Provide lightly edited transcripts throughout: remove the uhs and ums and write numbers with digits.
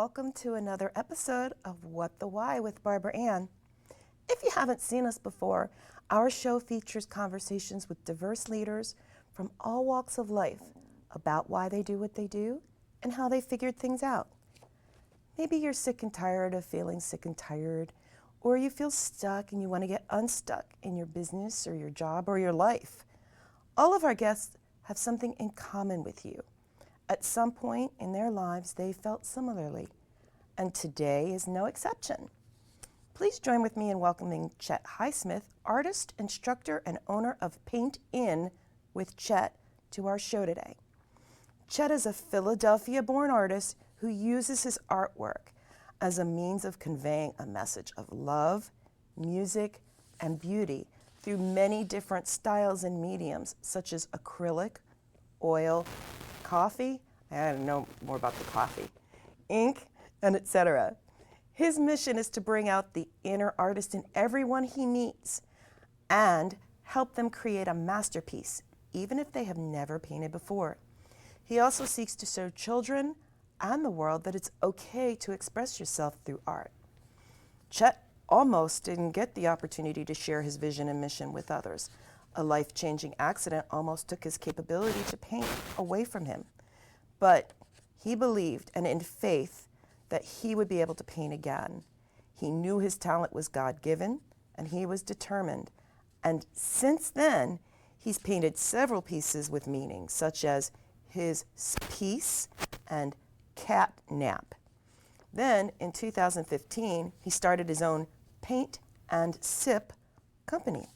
welcome to another episode of What the Why with Barbara Ann. If you haven't seen us before, our show features conversations with diverse leaders from all walks of life about why they do what they do and how they figured things out. Maybe you're sick and tired of feeling sick and tired, or you feel stuck and you want to get unstuck in your business or your job or your life. All of our guests have something in common with you. At some point in their lives, they felt similarly, and today is no exception. Please join with me in welcoming Chet Highsmith, artist, instructor, and owner of Paint In with Chet, to our show today. Chet is a Philadelphia-born artist who uses his artwork as a means of conveying a message of love, music, and beauty through many different styles and mediums, such as acrylic, oil, coffee, I don't know more about the coffee, ink, and etc. His mission is to bring out the inner artist in everyone he meets and help them create a masterpiece, even if they have never painted before. He also seeks to show children and the world that it's okay to express yourself through art. Chet almost didn't get the opportunity to share his vision and mission with others. A life-changing accident almost took his capability to paint away from him. But he believed, and in faith, that he would be able to paint again. He knew his talent was God-given, and he was determined. And since then, he's painted several pieces with meaning, such as his piece and cat nap. Then, in 2015, he started his own Paint and Sip company.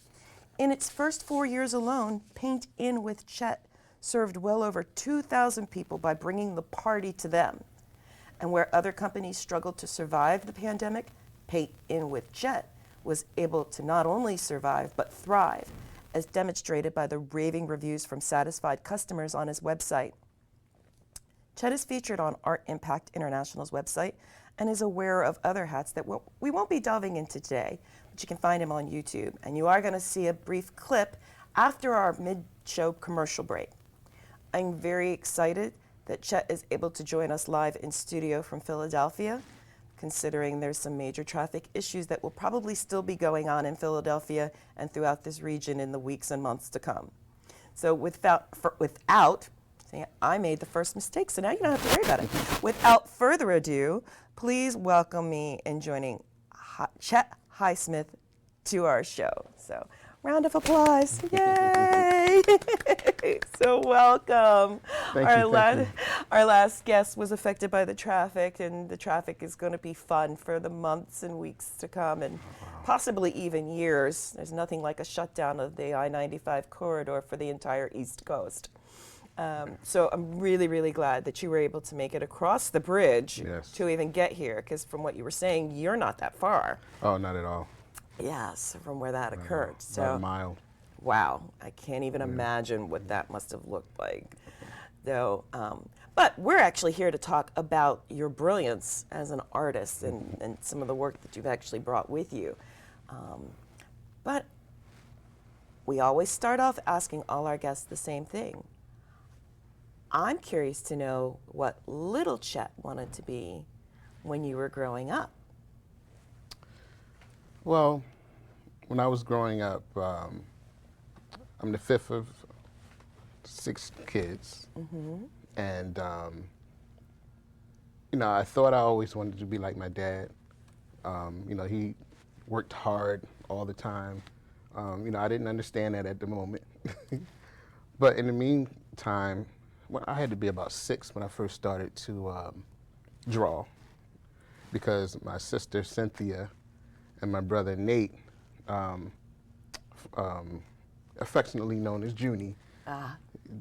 In its first 4 years alone, Paint In with Chet served well over 2,000 people by bringing the party to them. And where other companies struggled to survive the pandemic, Paint In with Chet was able to not only survive, but thrive, as demonstrated by the raving reviews from satisfied customers on his website. Chet is featured on Art Impact International's website and is aware of other hats that we won't be delving into today, but you can find him on YouTube. And you are going to see a brief clip after our mid-show commercial break. I'm very excited that Chet is able to join us live in studio from Philadelphia, considering there's some major traffic issues that will probably still be going on in Philadelphia and throughout this region in the weeks and months to come. So I made the first mistake, so now you don't have to worry about it. Without further ado, please welcome me in joining Chet Highsmith to our show. So, round of applause. Yay! So welcome. Thank you. Our last guest was affected by the traffic, and the traffic is going to be fun for the months and weeks to come, and possibly even years. There's nothing like a shutdown of the I-95 corridor for the entire East Coast. So I'm really, really glad that you were able to make it across the bridge to even get here, because from what you were saying, you're not that far. Oh, not at all. Yes, from where that occurred. So about a mile. Wow, I can't even imagine what that must have looked like. Though, but we're actually here to talk about your brilliance as an artist and some of the work that you've actually brought with you. But we always start off asking all our guests the same thing. I'm curious to know what little Chet wanted to be when you were growing up. Well, when I was growing up, I'm the fifth of 6 kids. And, I thought I always wanted to be like my dad. He worked hard all the time. I didn't understand that at the moment. But in the meantime, I had to be about 6 when I first started to draw, because my sister Cynthia and my brother Nate, affectionately known as Junie,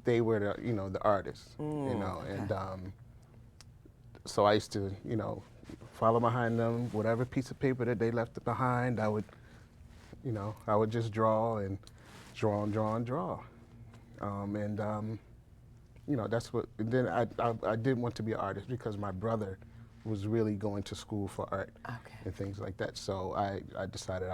they were the artists, and so I used to follow behind them. Whatever piece of paper that they left behind, I would just draw and draw and draw and draw, that's what. And then I did want to be an artist because my brother was really going to school for art and things like that. So I decided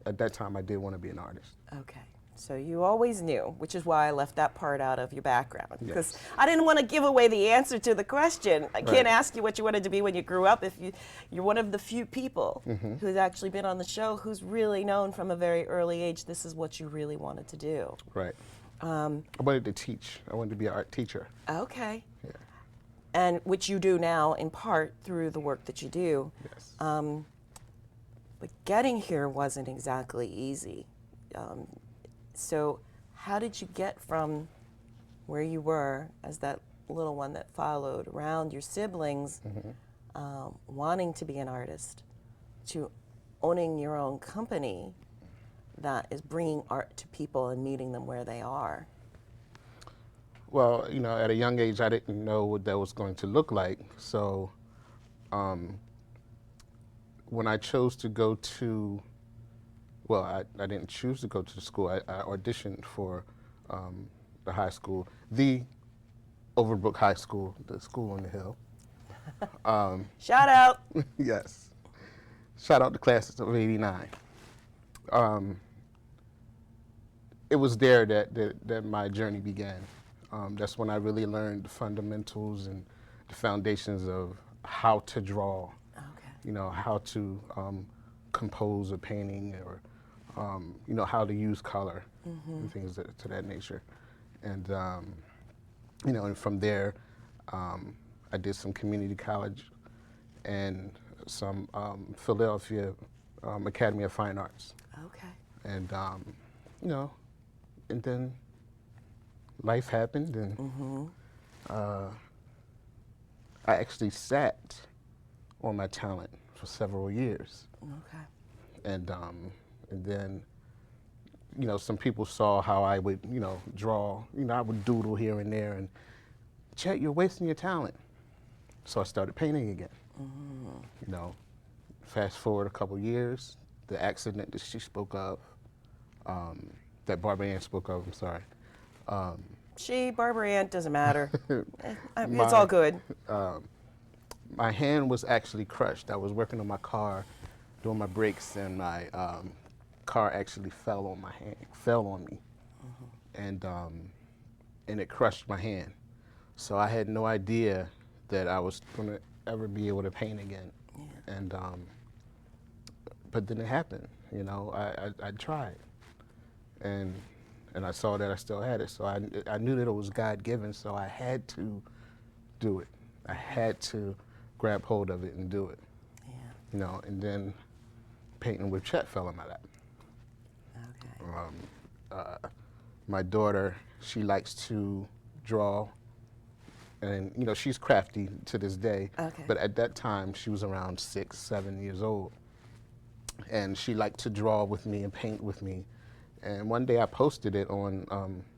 at that time I did want to be an artist. Okay, So you always knew, which is why I left that part out of your background. Because Yes. I didn't want to give away the answer to the question. I can't Right. ask you what you wanted to be when you grew up if you're one of the few people who's actually been on the show who's really known from a very early age this is what you really wanted to do. Right. I wanted to teach. I wanted to be an art teacher. Okay. Yeah. And which you do now in part through the work that you do. Yes. But getting here wasn't exactly easy. So how did you get from where you were as that little one that followed around your siblings, wanting to be an artist, to owning your own company that is bringing art to people and meeting them where they are? Well, at a young age, I didn't know what that was going to look like. So when I chose to go to, well, I didn't choose to go to the school. I auditioned for the high school, the Overbrook High School, the school on the hill. Shout out! Yes. Shout out to class of '89. It was there that my journey began. That's when I really learned the fundamentals and the foundations of how to draw, Okay. how to compose a painting or, how to use color and things to that nature. And, and from there, I did some community college and some Philadelphia Academy of Fine Arts. Okay. And, and then life happened and I actually sat on my talent for several years. Okay. And then, some people saw how I would, draw, I would doodle here and there and, Chet, you're wasting your talent. So I started painting again. Fast forward a couple years, the accident that she spoke of, that Barbara Ann spoke of, I'm sorry. Barbara Ann, doesn't matter. It's all good. My hand was actually crushed. I was working on my car, doing my brakes, and my car actually fell on me, and it crushed my hand. So I had no idea that I was going to ever be able to paint again. Yeah. And but then it happened. I tried, and I saw that I still had it. So I knew that it was God-given. So I had to do it. I had to grab hold of it and do it. Yeah. And then painting with Chet fell in my lap. Okay. My daughter, she likes to draw. And, she's crafty to this day. Okay. But at that time, she was around 6, 7 years old. And she liked to draw with me and paint with me. And one day I posted it on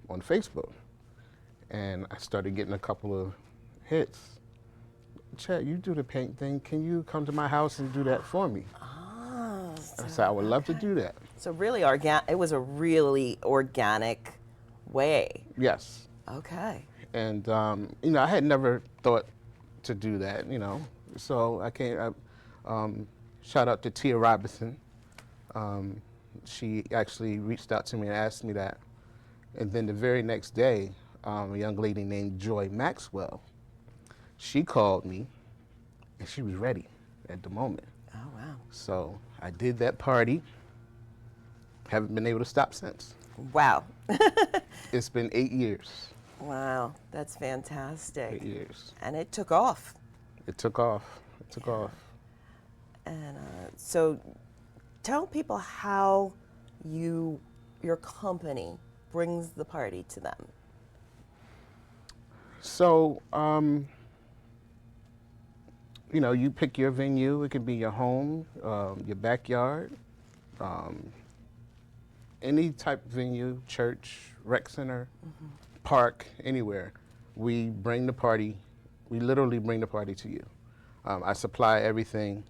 Facebook. And I started getting a couple of hits. Chet, you do the paint thing. Can you come to my house and do that for me? Oh. I said, I would love to do that. So really, it was a really organic way. Yes. Okay. And, I had never thought to do that, So I came, shout out to Tia Robinson. She actually reached out to me and asked me that. And then the very next day, a young lady named Joy Maxwell, she called me and she was ready at the moment. Oh, wow. So I did that party. Haven't been able to stop since. Wow. It's been 8 years. Wow, that's fantastic. 8 years. And it took off. It took off. It took off. And so tell people how your company brings the party to them. So, you pick your venue. It could be your home, your backyard, any type of venue, church, rec center, park, anywhere. We bring the party. We literally bring the party to you. I supply everything,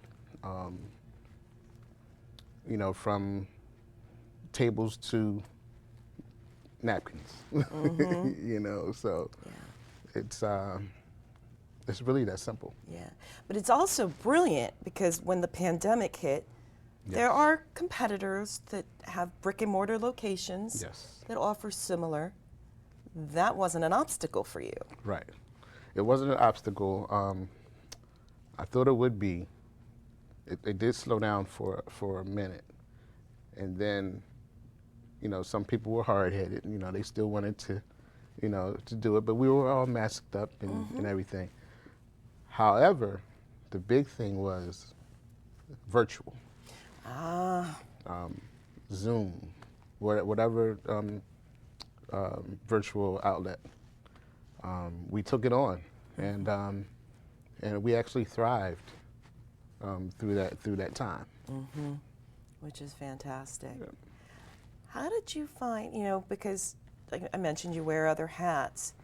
from tables to napkins. So yeah. It's really that simple. Yeah, but it's also brilliant because when the pandemic hit, There Yes. are competitors that have brick and mortar locations Yes. that offer similar. That wasn't an obstacle for you. Right. It wasn't an obstacle. I thought it would be. It did slow down for a minute, and then, some people were hard-headed. They still wanted to, to do it, but we were all masked up and everything. However, the big thing was virtual, Ah, Zoom, whatever virtual outlet. We took it on, and we actually thrived through that time. which is fantastic. Yeah. How did you find, because like I mentioned, you wear other hats.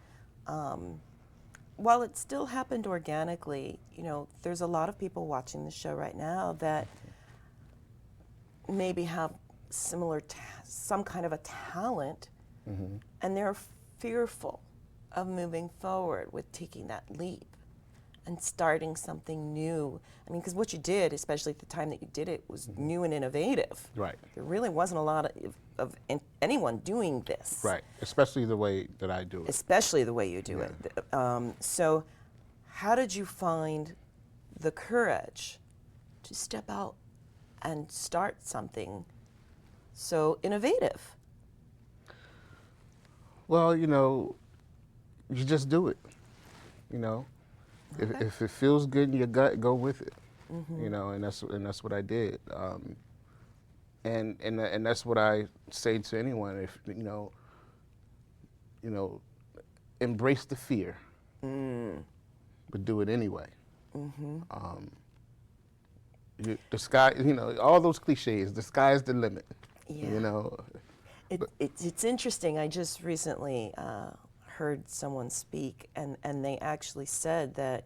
While it still happened organically, there's a lot of people watching the show right now that maybe have some kind of a talent, and they're fearful of moving forward with taking that leap and starting something new. I mean, because what you did, especially at the time that you did it, was new and innovative. Right. There really wasn't a lot of anyone doing this. Right. Especially the way that I do it. Especially the way you do Yeah. it. So how did you find the courage to step out and start something so innovative? Well, you just do it. Okay. If it feels good in your gut, go with it. And that's what I did. And that's what I say to anyone. If embrace the fear, but do it anyway. The sky, all those cliches. The sky is the limit. Yeah. It's interesting. I just recently heard someone speak, and they actually said that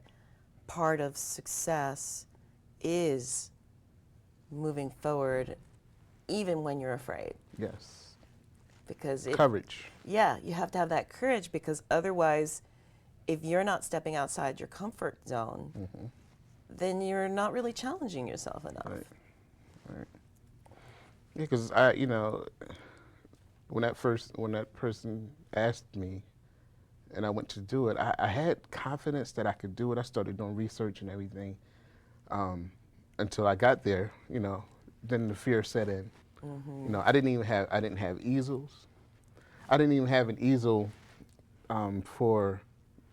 part of success is moving forward even when you're afraid. Yes. Because Courage. Yeah, you have to have that courage, because otherwise, if you're not stepping outside your comfort zone, then you're not really challenging yourself enough. Right. Yeah, because when that person asked me, and I went to do it, I had confidence that I could do it. I started doing research and everything, until I got there. Then the fear set in. I didn't have easels. I didn't even have an easel for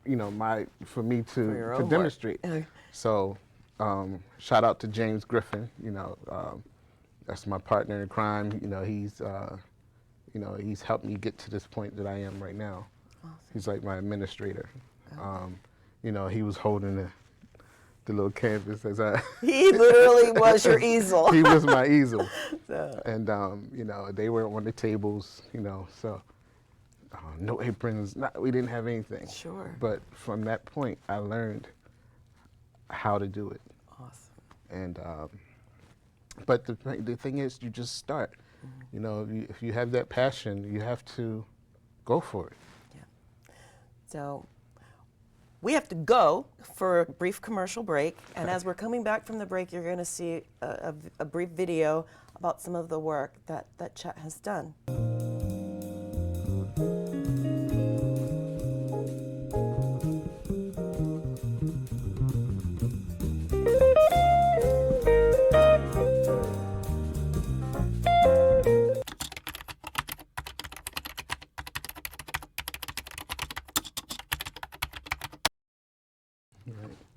me For your to own demonstrate. work. So shout out to James Griffin. That's my partner in crime. He's helped me get to this point that I am right now. Awesome. He's like my administrator. He was holding the little canvas as I. He literally was your easel. He was my easel. So. And they were on the tables. So no aprons. We didn't have anything. Sure. But from that point, I learned how to do it. Awesome. And but the thing is, you just start. If you have that passion, you have to go for it. Yeah. So we have to go for a brief commercial break, and as we're coming back from the break, you're going to see a brief video about some of the work that Chet has done.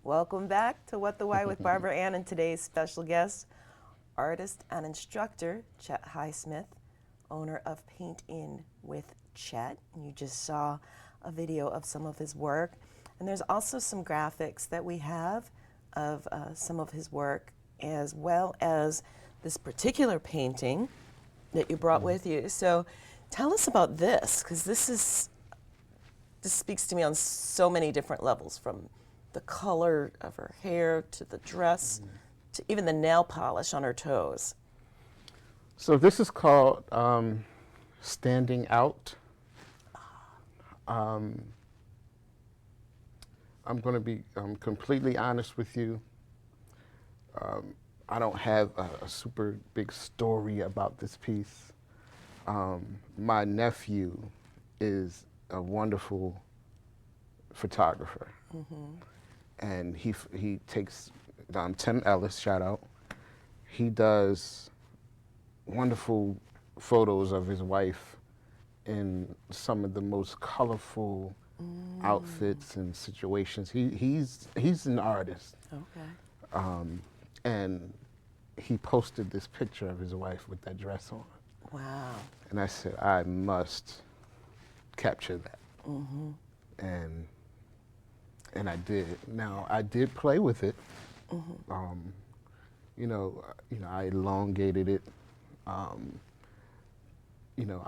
Welcome back to What the Why with Barbara Ann, and today's special guest, artist and instructor Chet Highsmith, owner of Paint In with Chet. You just saw a video of some of his work, and there's also some graphics that we have of some of his work, as well as this particular painting that you brought with you. So tell us about this, because this speaks to me on so many different levels, from the color of her hair to the dress to even the nail polish on her toes. So this is called Standing Out. I'm going to be completely honest with you. I don't have a super big story about this piece. My nephew is a wonderful photographer, and he takes Tim Ellis, shout out. He does wonderful photos of his wife in some of the most colorful outfits and situations. He's an artist. Okay. And he posted this picture of his wife with that dress on. Wow. And I said, I must capture that. And I did. Now, I did play with it. I elongated it. I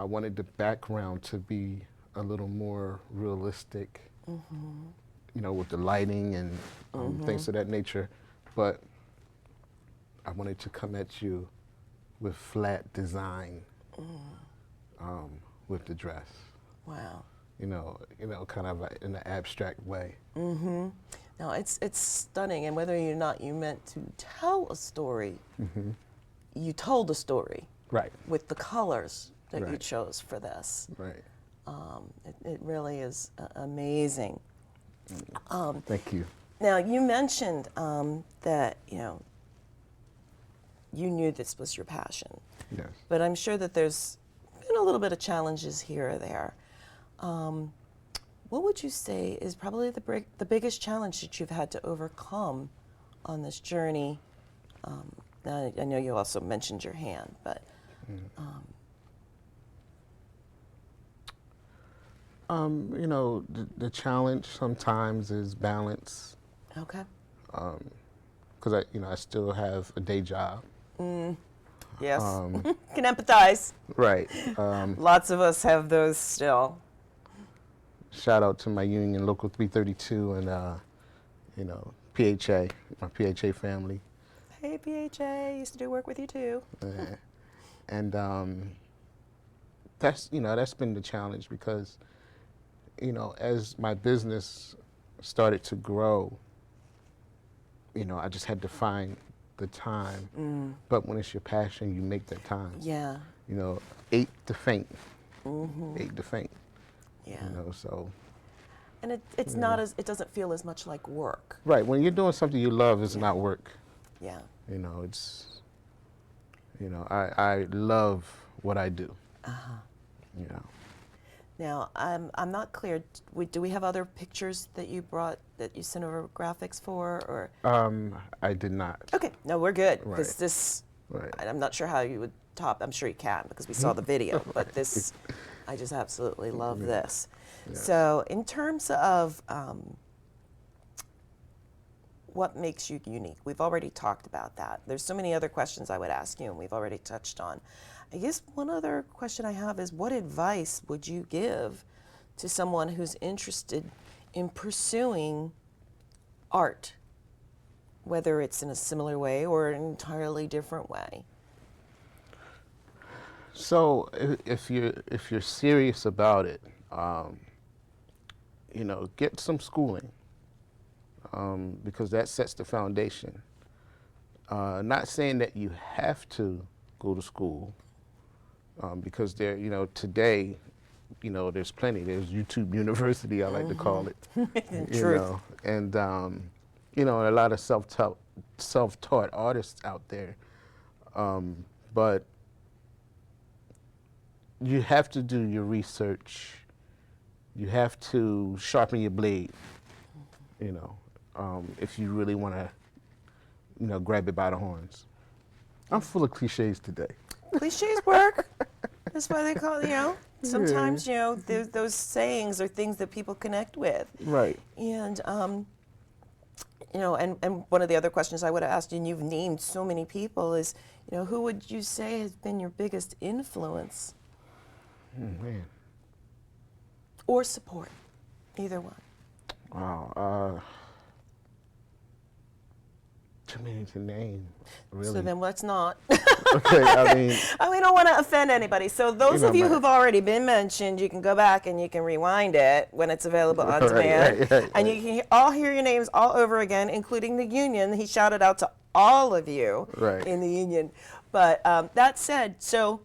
wanted the background to be a little more realistic, with the lighting and things of that nature. But I wanted to come at you with flat design with the dress. Wow. Kind of in an abstract way. Now, it's stunning, and whether or not you meant to tell a story, you told a story. Right. With the colors that you Right. chose for this. Right. It really is amazing. Thank you. Now, you mentioned that, you knew this was your passion. Yes. But I'm sure that there's been a little bit of challenges here or there. What would you say is probably the biggest challenge that you've had to overcome on this journey? Now, I know you also mentioned your hand, but the challenge sometimes is balance, okay. because I still have a day job. Yes, can empathize. Right. Lots of us have those still. Shout out to my union, Local 332, and PHA, my PHA family. Hey, PHA, used to do work with you too. And that's been the challenge because, as my business started to grow, I just had to find the time. But when it's your passion, you make that time. Yeah. Ate to faint. Ate to faint. Yeah. So. And it's not it doesn't feel as much like work. Right. When you're doing something you love, it's not work. Yeah. I love what I do. Now, I'm not clear. Do we have other pictures that you brought that you sent over graphics for, or? I did not. Okay. No, we're good. Right. Because this, Right. I'm not sure how you would top. I'm sure you can because we saw the video. But this, I just absolutely love this. Yeah. So, in terms of what makes you unique, we've already talked about that. There's so many other questions I would ask you, and we've already touched on. I guess one other question I have is, what advice would you give to someone who's interested in pursuing art, whether it's in a similar way or an entirely different way? So if you're serious about it, get some schooling, because that sets the foundation. Not saying that you have to go to school, because today, there's plenty. There's YouTube University, I like to call it. Truth. And a lot of self-taught artists out there. But you have to do your research. You have to sharpen your blade, if you really want to, grab it by the horns. I'm full of cliches today. Cliches work. That's why they call it, sometimes, those sayings are things that people connect with. Right. And, and one of the other questions I would have asked you, and you've named so many people, is, who would you say has been your biggest influence? Man. Or support, either one. Wow. Too many to name, really. So then let's not. Okay, I mean. We don't want to offend anybody. So those of you who've already been mentioned, you can go back and you can rewind it when it's available on demand. Right. And you can all hear your names all over again, including the union. He shouted out to all of you Right. in the union. But that said, so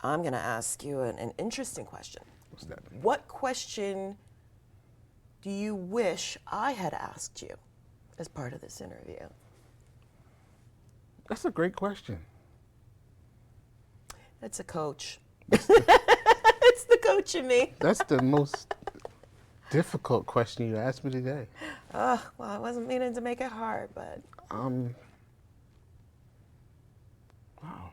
I'm going to ask you an interesting question. What's that? What question do you wish I had asked you as part of this interview? That's a great question. That's a coach. It's the coach in me. That's the most difficult question you asked me today. Oh, well, I wasn't meaning to make it hard, but Wow.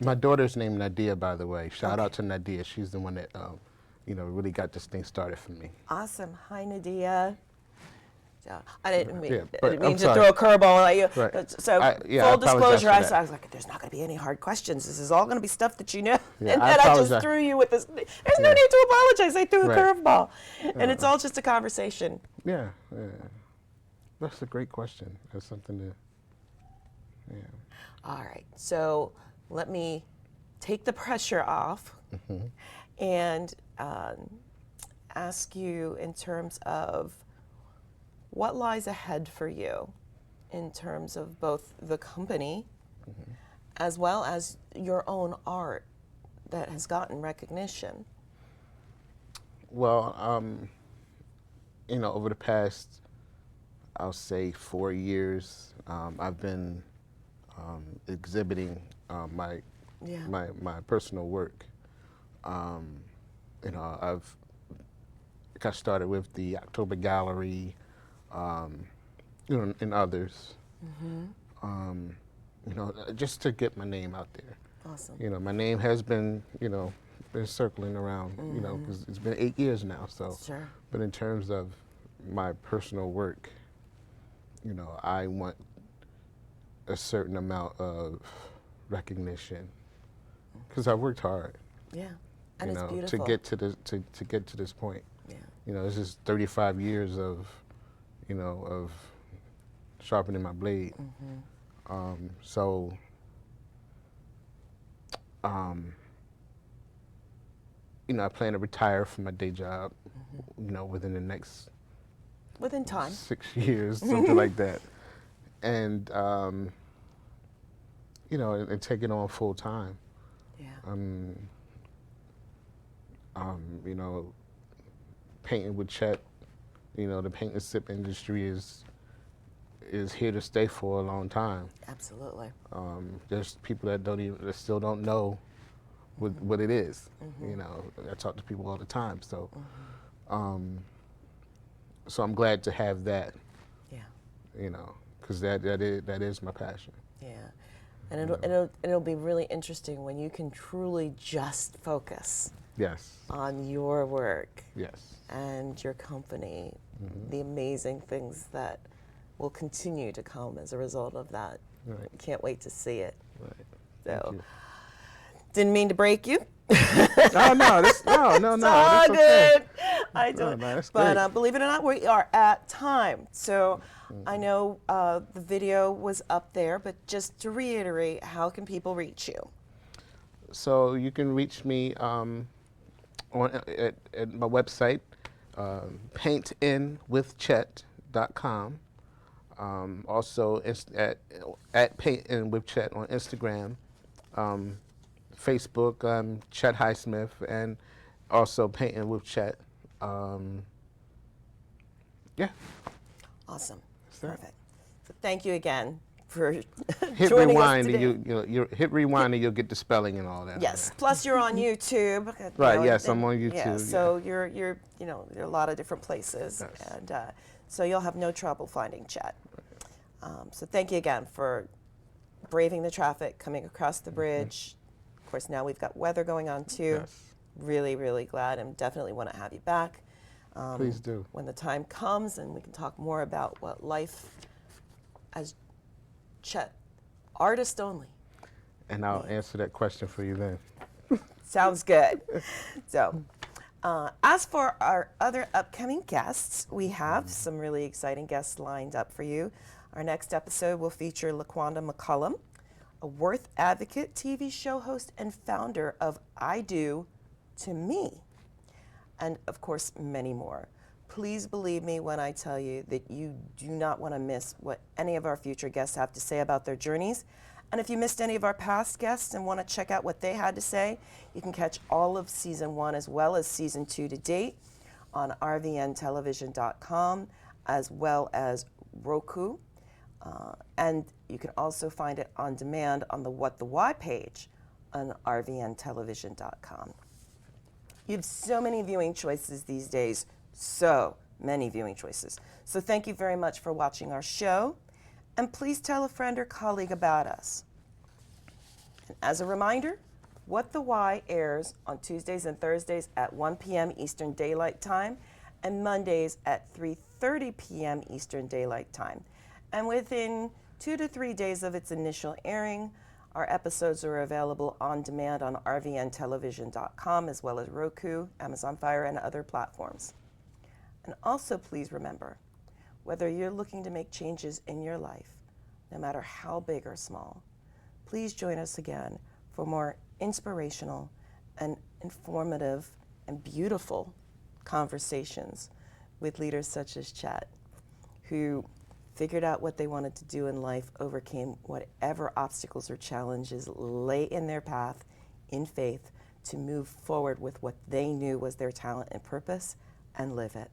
My daughter's named Nadia, by the way. Shout out to Nadia. She's the one that, really got this thing started for me. awesome. Hi, Nadia. So, I didn't mean, Yeah, I but didn't mean I'm to sorry. throw a curveball at you. Right. So, I full apologize disclosure, for I that. was like, there's not going to be any hard questions. This is all going to be stuff that you know. Yeah, And I then I just apologize. threw you with this. There's no Yeah. need to apologize. I threw a Right. curveball. And it's all just a conversation. Yeah. That's a great question. That's something to, yeah. All right. So, let me take the pressure off and ask you in terms of what lies ahead for you in terms of both the company as well as your own art that has gotten recognition. Well, over the past, I'll say 4 years, I've been exhibiting my personal work. I've got started with the October Gallery, and others. Just to get my name out there. Awesome. My name has been, been circling around, 'cause it's been 8 years now. So, Sure. but in terms of my personal work, I want a certain amount of recognition because I worked hard. Yeah. And it's beautiful. to get to this to get to this point. Yeah. This is 35 years of, of sharpening my blade. I plan to retire from my day job, within the next Within time. 6 years, something like that, and and take it on full time. Yeah. Painting with Chet, the paint and sip industry is here to stay for a long time. Absolutely. There's people that still don't know what it is. I talk to people all the time, so so I'm glad to have that. Yeah. Because that is my passion. Yeah. And it'll be really interesting when you can truly just focus Yes. on your work Yes. and your company, the amazing things that will continue to come as a result of that. Right. Can't wait to see it. Right. So, Thank you. didn't mean to break you. Oh no! No. It's all That's okay. good. I don't. No, that's But great. believe it or not, we are at time. So I know the video was up there, but just to reiterate, how can people reach you? So you can reach me on at my website, paintinwithchet.com. Also at paintinwithchet on Instagram, Facebook, Chet Highsmith, and also Painting with Chet. Yeah. Awesome. that. Perfect. So thank you again for Hit joining rewind us and today. you hit rewind and you'll get the spelling and all that. Yes. Plus, you're on YouTube. Right, yes, I'm on YouTube, Yeah. yeah. So you're there are a lot of different places, Yes. and so you'll have no trouble finding Chet. So thank you again for braving the traffic, coming across the bridge. Of course, now we've got weather going on too. Yes. Really, really glad, and definitely want to have you back. Please do. When the time comes, and we can talk more about what life as Chet, artist only. And I'll answer that question for you then. Sounds good. So, as for our other upcoming guests, we have some really exciting guests lined up for you. Our next episode will feature LaQuanda McCullum, a Worth Advocate, TV show host, and founder of I Do to Me, and of course, many more. Please believe me when I tell you that you do not want to miss what any of our future guests have to say about their journeys. And if you missed any of our past guests and want to check out what they had to say, you can catch all of season 1 as well as season 2 to date on RVNTelevision.com as well as Roku. And you can also find it on demand on the What the Why page on RVNTelevision.com. You have so many viewing choices these days, so many viewing choices. So thank you very much for watching our show, and please tell a friend or colleague about us. And as a reminder, What the Why airs on Tuesdays and Thursdays at 1 p.m. Eastern Daylight Time and Mondays at 3:30 p.m. Eastern Daylight Time. And within 2 to 3 days of its initial airing, our episodes are available on demand on RVNTelevision.com as well as Roku, Amazon Fire, and other platforms. And also please remember, whether you're looking to make changes in your life, no matter how big or small, please join us again for more inspirational and informative and beautiful conversations with leaders such as Chet, who figured out what they wanted to do in life, overcame whatever obstacles or challenges lay in their path in faith to move forward with what they knew was their talent and purpose and live it.